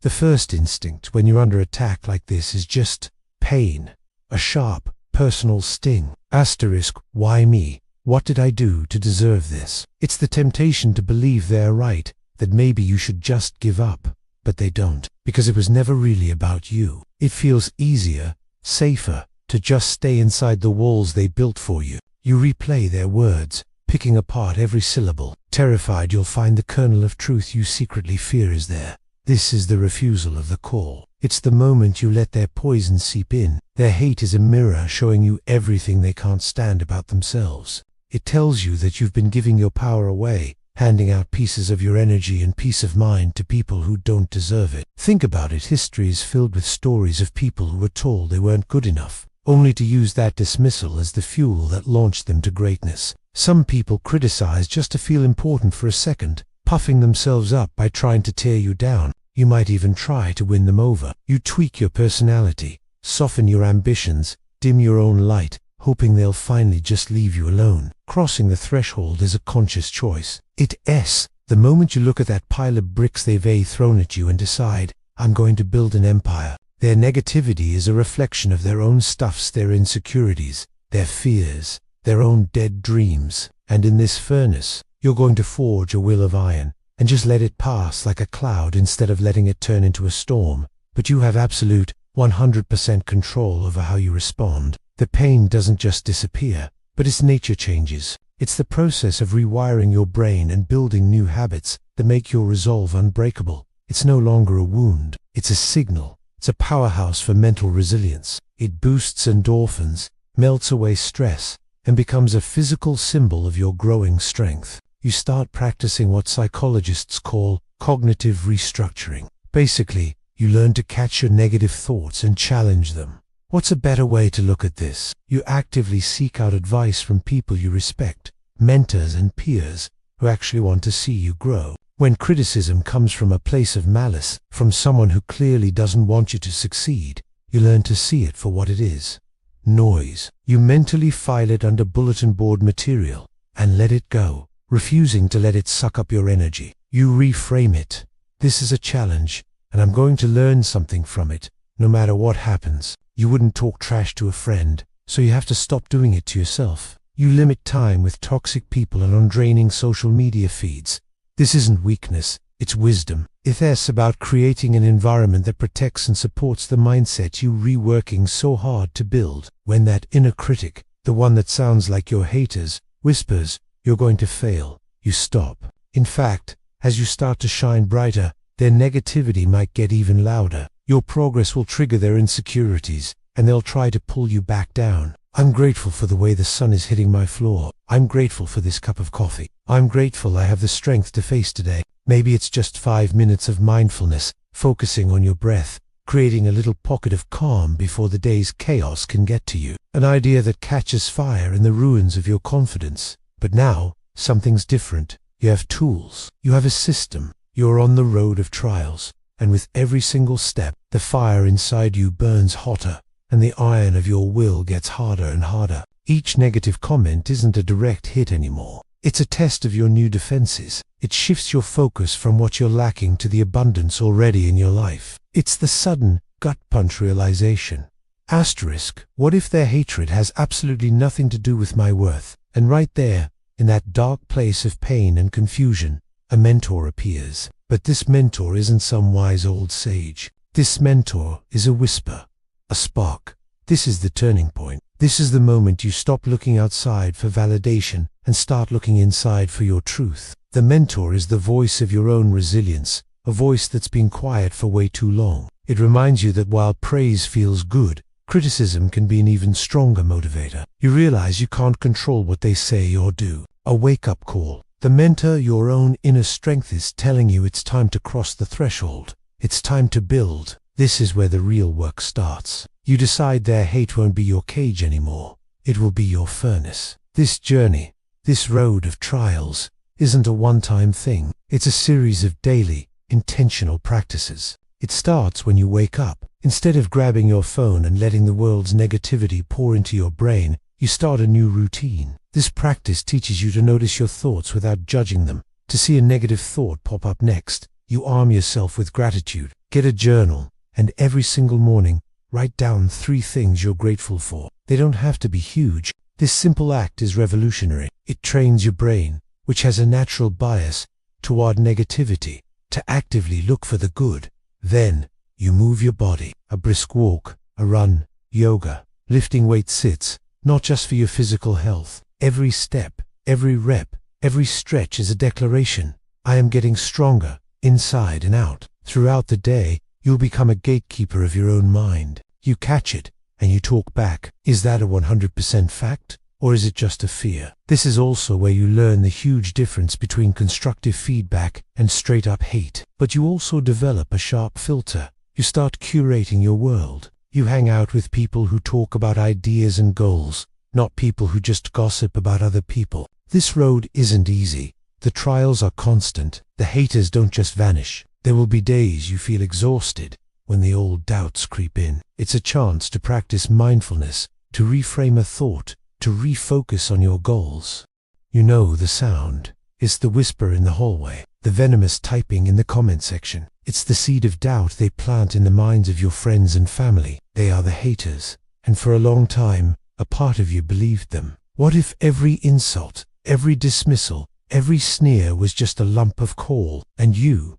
The first instinct when you're under attack like this is just pain, a sharp, personal sting. Asterisk, why me? What did I do to deserve this? It's the temptation to believe they're right, that maybe you should just give up. But they don't, because it was never really about you. It feels easier, safer, to just stay inside the walls they built for you. You replay their words, picking apart every syllable, terrified you'll find the kernel of truth you secretly fear is there. This is the refusal of the call. It's the moment you let their poison seep in. Their hate is a mirror showing you everything they can't stand about themselves. It tells you that you've been giving your power away, handing out pieces of your energy and peace of mind to people who don't deserve it. Think about it. History is filled with stories of people who were told they weren't good enough, only to use that dismissal as the fuel that launched them to greatness. Some people criticize just to feel important for a second, puffing themselves up by trying to tear you down. You might even try to win them over. You tweak your personality, soften your ambitions, dim your own light, hoping they'll finally just leave you alone. Crossing the threshold is a conscious choice. It's the moment you look at that pile of bricks they've thrown at you and decide, I'm going to build an empire. Their negativity is a reflection of their own stuffs, their insecurities, their fears, their own dead dreams. And in this furnace, you're going to forge a will of iron and just let it pass like a cloud instead of letting it turn into a storm. But you have absolute 100% control over how you respond. The pain doesn't just disappear, but its nature changes. It's the process of rewiring your brain and building new habits that make your resolve unbreakable. It's no longer a wound, it's a signal. It's a powerhouse for mental resilience. It boosts endorphins, melts away stress, and becomes a physical symbol of your growing strength. You start practicing what psychologists call cognitive restructuring. Basically, you learn to catch your negative thoughts and challenge them. What's a better way to look at this? You actively seek out advice from people you respect, mentors and peers who actually want to see you grow. When criticism comes from a place of malice, from someone who clearly doesn't want you to succeed, you learn to see it for what it is. Noise. You mentally file it under bulletin board material and let it go, refusing to let it suck up your energy. You reframe it. This is a challenge, and I'm going to learn something from it, no matter what happens. You wouldn't talk trash to a friend, so you have to stop doing it to yourself. You limit time with toxic people and on draining social media feeds. This isn't weakness, it's wisdom. It's about creating an environment that protects and supports the mindset you're reworking so hard to build. When that inner critic, the one that sounds like your haters, whispers, you're going to fail, you stop. In fact, as you start to shine brighter, their negativity might get even louder. Your progress will trigger their insecurities, and they'll try to pull you back down. I'm grateful for the way the sun is hitting my floor. I'm grateful for this cup of coffee. I'm grateful I have the strength to face today. Maybe it's just 5 minutes of mindfulness, focusing on your breath, creating a little pocket of calm before the day's chaos can get to you. An idea that catches fire in the ruins of your confidence. But now, something's different. You have tools. You have a system. You're on the road of trials. And with every single step, the fire inside you burns hotter, and the iron of your will gets harder and harder. Each negative comment isn't a direct hit anymore. It's a test of your new defenses. It shifts your focus from what you're lacking to the abundance already in your life. It's the sudden, gut punch realization. Asterisk, what if their hatred has absolutely nothing to do with my worth? And right there, in that dark place of pain and confusion, a mentor appears. But this mentor isn't some wise old sage. This mentor is a whisper, a spark. This is the turning point. This is the moment you stop looking outside for validation and start looking inside for your truth. The mentor is the voice of your own resilience, a voice that's been quiet for way too long. It reminds you that while praise feels good, criticism can be an even stronger motivator. You realize you can't control what they say or do. A wake-up call. The mentor, your own inner strength, is telling you it's time to cross the threshold. It's time to build. This is where the real work starts. You decide their hate won't be your cage anymore. It will be your furnace. This journey, this road of trials, isn't a one-time thing. It's a series of daily, intentional practices. It starts when you wake up. Instead of grabbing your phone and letting the world's negativity pour into your brain, you start a new routine. This practice teaches you to notice your thoughts without judging them. To see a negative thought pop up next, you arm yourself with gratitude. Get a journal, and every single morning, write down 3 things you're grateful for. They don't have to be huge. This simple act is revolutionary. It trains your brain, which has a natural bias toward negativity, to actively look for the good. Then, you move your body. A brisk walk, a run, yoga, lifting weight sits, not just for your physical health. Every step, every rep, every stretch is a declaration. I am getting stronger, inside and out. Throughout the day, you'll become a gatekeeper of your own mind. You catch it, and you talk back. Is that a 100% fact, or is it just a fear? This is also where you learn the huge difference between constructive feedback and straight-up hate. But you also develop a sharp filter. You start curating your world. You hang out with people who talk about ideas and goals, not people who just gossip about other people. This road isn't easy. The trials are constant. The haters don't just vanish. There will be days you feel exhausted, when the old doubts creep in. It's a chance to practice mindfulness, to reframe a thought, to refocus on your goals. You know the sound. It's the whisper in the hallway, the venomous typing in the comment section. It's the seed of doubt they plant in the minds of your friends and family. They are the haters, and for a long time, a part of you believed them. What if every insult, every dismissal, every sneer was just a lump of coal, and you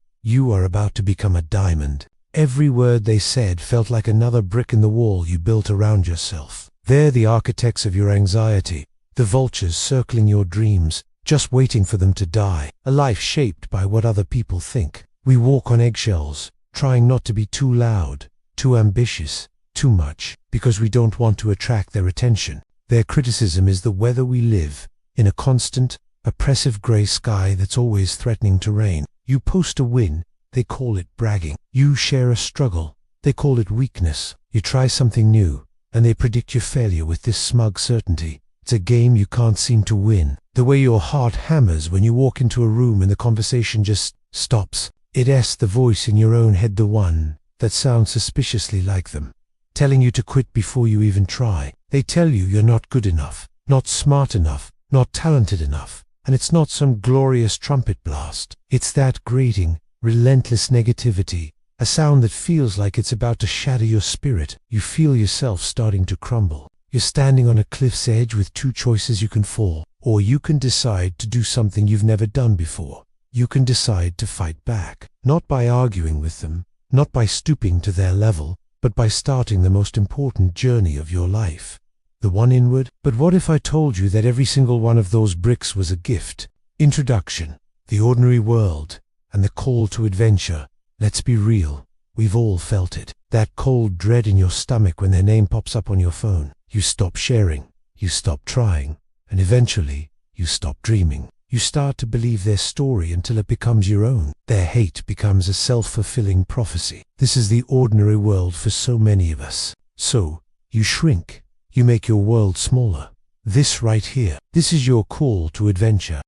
are about to become a diamond? Every word they said felt like another brick in the wall you built around yourself. They're the architects of your anxiety, the vultures circling your dreams, just waiting for them to die. A life shaped by what other people think. We walk on eggshells, trying not to be too loud, too ambitious, too much, because we don't want to attract their attention. Their criticism is the weather we live, in a constant, oppressive gray sky that's always threatening to rain. You post a win, they call it bragging. You share a struggle, they call it weakness. You try something new, and they predict your failure with this smug certainty. It's a game you can't seem to win. The way your heart hammers when you walk into a room and the conversation just stops. It's the voice in your own head, the one that sounds suspiciously like them, telling you to quit before you even try. They tell you you're not good enough, not smart enough, not talented enough. And it's not some glorious trumpet blast. It's that grating, relentless negativity, a sound that feels like it's about to shatter your spirit. You feel yourself starting to crumble. You're standing on a cliff's edge with 2 choices. You can fall, or you can decide to do something you've never done before. You can decide to fight back, not by arguing with them, not by stooping to their level, but by starting the most important journey of your life. The one inward. But what if I told you that every single one of those bricks was a gift? Introduction, the ordinary world, and the call to adventure. Let's be real, we've all felt it. That cold dread in your stomach when their name pops up on your phone. You stop sharing, you stop trying, and eventually, you stop dreaming. You start to believe their story until it becomes your own. Their hate becomes a self-fulfilling prophecy. This is the ordinary world for so many of us. So, you shrink. You make your world smaller. This right here, this is your call to adventure.